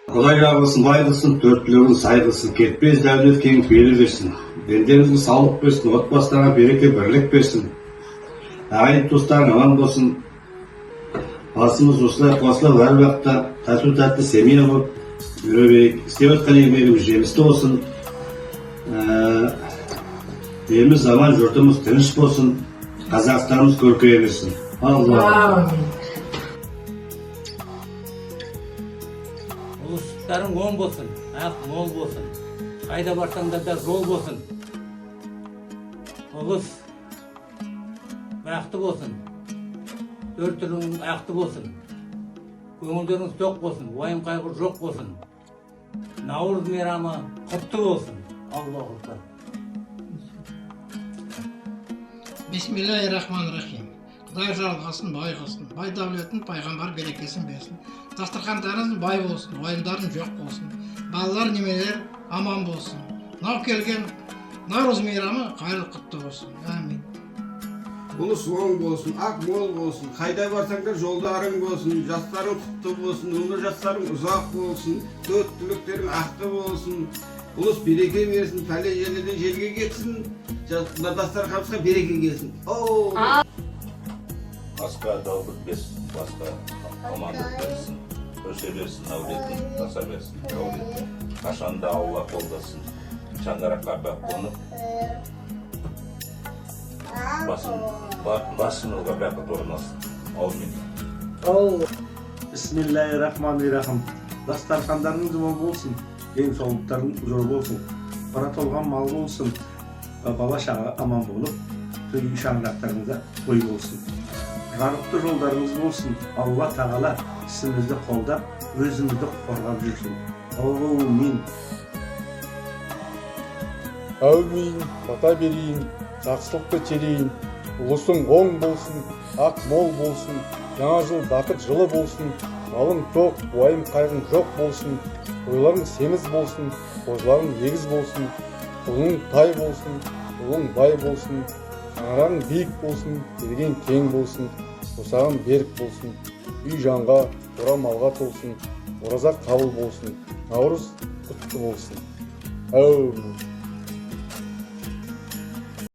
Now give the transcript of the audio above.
Құдай жағылсын, бай қылсын, төрттілігін сай қылсын, кетпес дәулет кең пейілі берсін. Дендеріңізге саулық берсін, отбасыларға береке бірлік берсін. Ағайын туыстарың аман болсын. Басымыз осылай қосылып әр уақытта тату тәтті семья болып жүре берейік. Істеп жатқан еңбегіміз жемісті болсын. Еліміз аман, жұртымыз тыныш болсын. Қазақстанымыз көркейе берсін. Алла. Ұлыстарың оң болсын, ақ мол болсын. Қайда барсаңдар да жол болсын. Ұлыс бақты болсын. Төртілің ақты болсын. Көңілдеріңіз тоқ болсын, уайым қайғы жоқ болсын. Наурыз мейрамы құтты болсын. Аллаху акбар. Бисмиллахир-рахманир-рахим. Құдай жалғасын, бай қылсын, бай дәулетін, пайғамбар берекесін берсін. Дастархандарыңыз бай болсын, уайымдарың жоқ болсын. Балалар, немелер аман болсын. Мынау келген Наурыз мейрамы қайырлы құтты болсын. Әмин. Ұлыс оң болсын, ақ мол болсын, қайда барсаңдар жолдарың болсын, жастарың құтты болсын, өмір жастарың ұзақ болсын, төрт түліктерің ақты болсын, ұлыс береке берсін, пәле желеден желге кетсін, дастарханымызға береке келсін. Басқа дау бітпесін, басқа амандық берсін, өсе берсін, әулетін таса берсін, әулетін қашанда Алла қолдасын, шаңыраққа бақ қонып, басымызға бақыт орнасын. Аумин. Бисмиллахир-рахманир-рахим. Дастархандарыңыз мол болсын, денсаулықтарың зор болсын, қара толған мал болсын, бала шаға аман болып, шаңырақтарыңызда той болсын. Жарықты жолдарыңыз болсын, Алла тағала ісімізді қолдап, өзімізді қорғап жүрсін. Аумин. Әумин, бата берейін, жақсылықты телейін, ұлысың оң болсын, ақ мол болсын, жаңа жыл бақыт жылы болсын, малың тоқ, уайым қайғың жоқ болсын, ойларың семіз болсын, қозыларың егіз болсын, ұлың тай болсын, ұлың бай болсын, шаңырағың биік болсын, келген кең болсын, босағың берік болсын, үй жанға, қора малға толсын, ораза қабыл болсын, наурыз құтты болсын. Әумин.